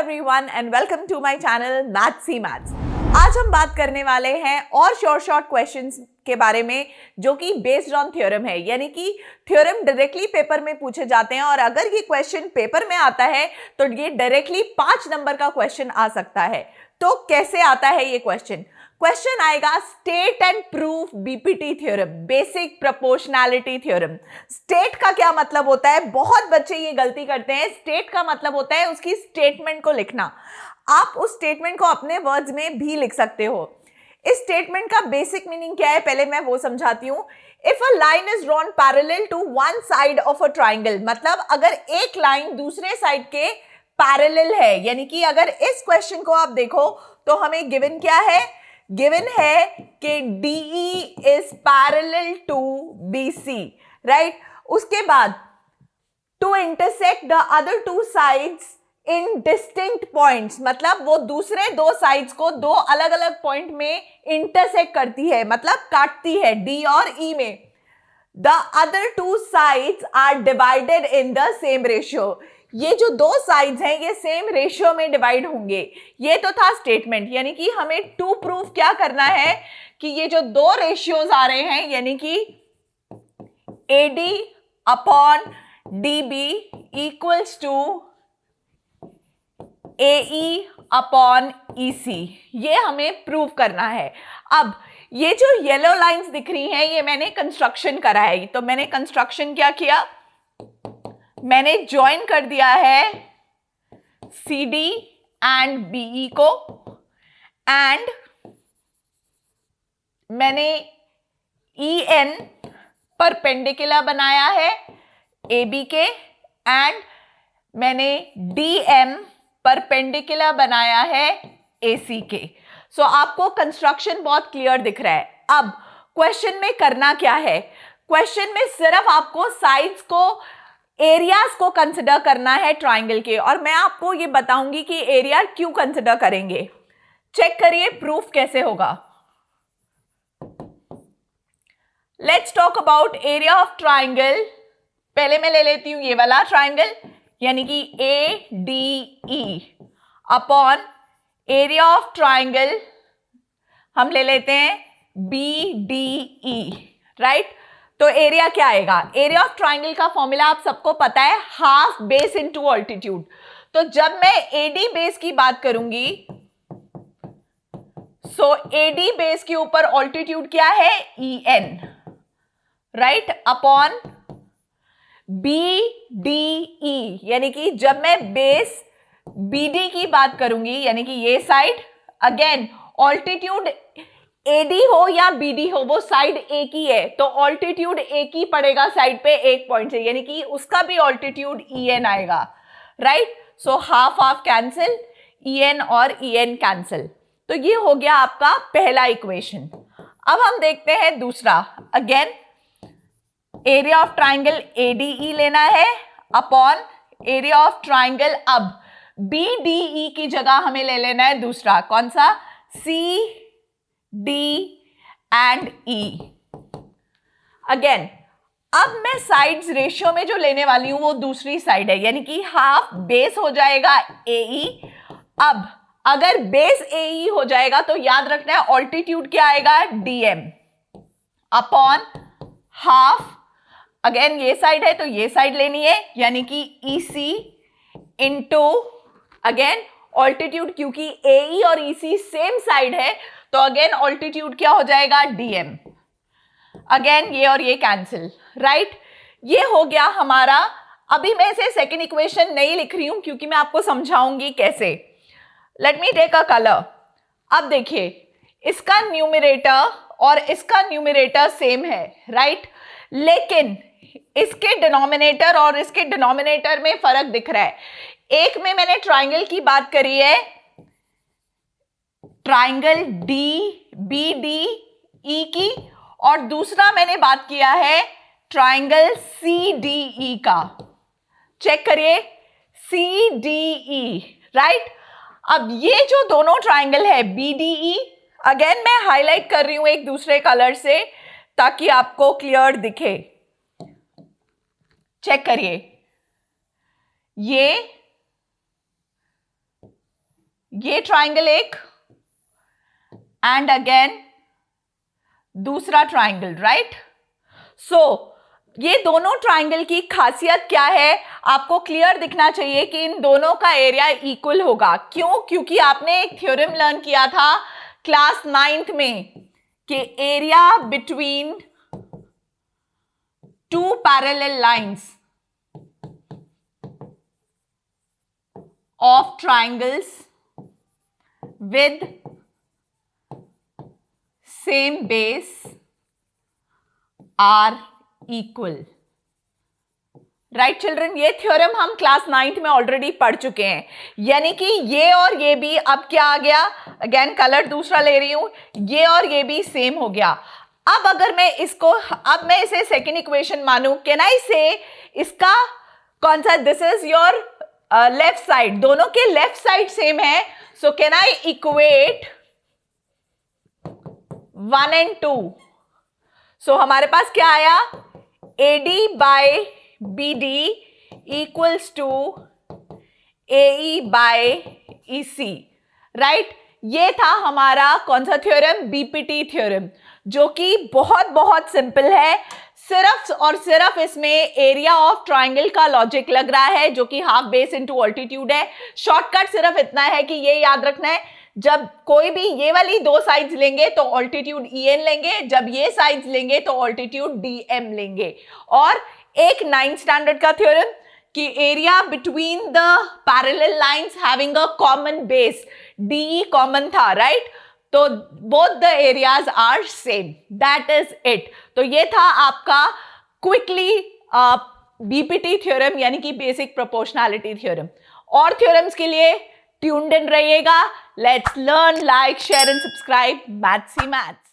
everyone and welcome to my channel Mathsy Maths। आज हम बात करने वाले हैं और शॉर्ट क्वेश्चंस के बारे में जो कि बेस्ड ऑन थ्योरम है, यानी कि थ्योरम डायरेक्टली पेपर में पूछे जाते हैं और अगर ये क्वेश्चन पेपर में आता है तो ये डायरेक्टली 5 नंबर का क्वेश्चन आ सकता है। तो कैसे आता है ये क्वेश्चन? क्वेश्चन आएगा state and proof BPT theorem, basic proportionality theorem. State का क्या मतलब होता है? बहुत बच्चे ये गलती करते हैं। स्टेट का मतलब होता है उसकी स्टेटमेंट को लिखना। आप उस स्टेटमेंट को अपने वर्ड्स में भी लिख सकते हो। इस स्टेटमेंट का बेसिक मीनिंग क्या है पहले मैं वो समझाती हूँ। If a line is drawn parallel to one side of a triangle, मतलब अगर एक लाइन दूसरे साइड के पैरेलल है, यानी कि अगर इस क्वेश्चन को आप देखो तो हमें गिवन क्या है? गिवन है कि DE is parallel to BC, right. उसके बाद to intersect the other two sides in distinct points, मतलब वो दूसरे दो साइड्स को दो अलग अलग पॉइंट में इंटरसेक्ट करती है, मतलब काटती है D और E में। The other two sides are divided in the same ratio, ये जो दो साइड्स हैं ये सेम रेशियो में डिवाइड होंगे। ये तो था स्टेटमेंट, यानी कि हमें टू प्रूफ क्या करना है कि ये जो दो रेशियोज आ रहे हैं, यानी कि AD upon DB equals to AE upon EC, ये हमें प्रूव करना है। अब ये जो येलो लाइंस दिख रही हैं ये मैंने कंस्ट्रक्शन करा है। तो मैंने कंस्ट्रक्शन क्या किया? मैंने ज्वाइन कर दिया है CD एंड BE को, एंड मैंने EN परपेंडिकुलर बनाया है AB के, एंड मैंने DM परपेंडिकुलर बनाया है AC के। सो आपको कंस्ट्रक्शन बहुत क्लियर दिख रहा है। अब क्वेश्चन में करना क्या है? क्वेश्चन में सिर्फ आपको साइड्स को, एरियाज को कंसिडर करना है ट्राइंगल के, और मैं आपको ये बताऊंगी कि एरिया क्यों कंसिडर करेंगे। चेक करिए प्रूफ कैसे होगा। Let's talk about area of triangle. पहले मैं ले लेती हूं ये वाला ट्राइंगल, यानी कि ADE upon area of triangle हम ले लेते हैं BDE, राइट। तो एरिया क्या आएगा? एरिया ऑफ ट्राइंगल का फॉर्मूला आप सबको पता है, हाफ बेस इनटू ऑल्टीट्यूड। तो जब मैं AD बेस की बात करूंगी, सो AD बेस के ऊपर ऑल्टीट्यूड क्या है? EN, राइट, अपॉन BDE, यानी कि जब मैं बेस BD की बात करूंगी, यानी कि ये साइड, अगेन ऑल्टीट्यूड AD हो या BD हो, वो साइड एक ही है, तो ऑल्टीट्यूड एक ही पड़ेगा साइड पे एक पॉइंट से, यानी कि उसका भी ऑल्टीट्यूड EN आएगा, right. So half half cancel, EN और EN कैंसिल। तो ये हो गया आपका पहला इक्वेशन। अब हम देखते हैं दूसरा। Again area of triangle ADE लेना है अपॉन एरिया ऑफ ट्राइंगल, अब BDE की जगह हमें ले लेना है दूसरा, कौन सा? CD and E। अगेन अब मैं साइड्स रेशियो में जो लेने वाली हूं वो दूसरी साइड है, यानी कि हाफ बेस हो जाएगा AE। अब अगर बेस AE हो जाएगा तो याद रखना है ऑल्टीट्यूड क्या आएगा? DM अपॉन हाफ, अगेन ये साइड है तो ये साइड लेनी है, यानी कि EC इंटू, अगेन ऑल्टीट्यूड, क्योंकि AE और EC सेम साइड है तो अगेन ऑल्टीट्यूड क्या हो जाएगा? DM। अगेन ये और ये कैंसिल, राइट। ये हो गया हमारा। अभी मैं इसे सेकेंड इक्वेशन नहीं लिख रही हूं क्योंकि मैं आपको समझाऊंगी कैसे। Let me take a colour. अब देखिए इसका न्यूमरेटर और इसका न्यूमरेटर सेम है, राइट, लेकिन इसके डिनोमिनेटर और इसके डिनोमिनेटर में फर्क दिख रहा है। एक में मैंने ट्राइंगल की बात करी है, ट्राइंगल DBDE की, और दूसरा मैंने बात किया है ट्राइंगल CDE का। चेक करिए CDE, राइट। अब ये जो दोनों ट्राइंगल है BDE, अगेन मैं हाईलाइट कर रही हूं एक दूसरे कलर से ताकि आपको क्लियर दिखे। चेक करिए, ये ये ट्राइंगल एक, एंड अगेन दूसरा ट्राइंगल, राइट? सो ये दोनों ट्राइंगल की खासियत क्या है, आपको क्लियर दिखना चाहिए कि इन दोनों का एरिया इक्वल होगा। क्यों? क्योंकि आपने एक थ्योरम लर्न किया था क्लास 9th में कि area between two parallel lines of triangles with same base are equal. Right children, ये थ्योरम हम क्लास 9th में ऑलरेडी पढ़ चुके हैं। यानी कि ये और ये भी अब क्या आ गया, अगेन कलर दूसरा ले रही हूं, ये और ये भी सेम हो गया। अब अगर मैं इसको, अब मैं इसे सेकेंड इक्वेशन मानूं, कैन आई से इसका कौन सा, this is your left side, दोनों के लेफ्ट साइड सेम है, so can I equate 1 and 2। So हमारे पास क्या आया, AD by BD equals to AE by EC, right? ये था हमारा कौन सा थ्योरम, BPT थ्योरम, जो कि बहुत बहुत सिंपल है। सिर्फ और सिर्फ इसमें एरिया ऑफ ट्राइंगल का लॉजिक लग रहा है, जो कि हाफ बेस इनटू ऑल्टीट्यूड है। शॉर्टकट सिर्फ इतना है कि ये याद रखना है, जब कोई भी ये वाली दो साइड्स लेंगे तो ऑल्टीट्यूड EN लेंगे, जब ये साइड्स लेंगे तो ऑल्टीट्यूड DM लेंगे। और एक 9th स्टैंडर्ड का थ्योरम कि area between the parallel lines having a common base, DE common था, राइट? तो both the areas are same, that is it. तो ये था आपका क्विकली BPT थ्योरम, यानी कि बेसिक प्रोपोर्शनैलिटी थ्योरम। और थ्योरम्स के लिए ट्यून्ड इन रहिएगा। Let's learn, like, share and subscribe Mathsy maths.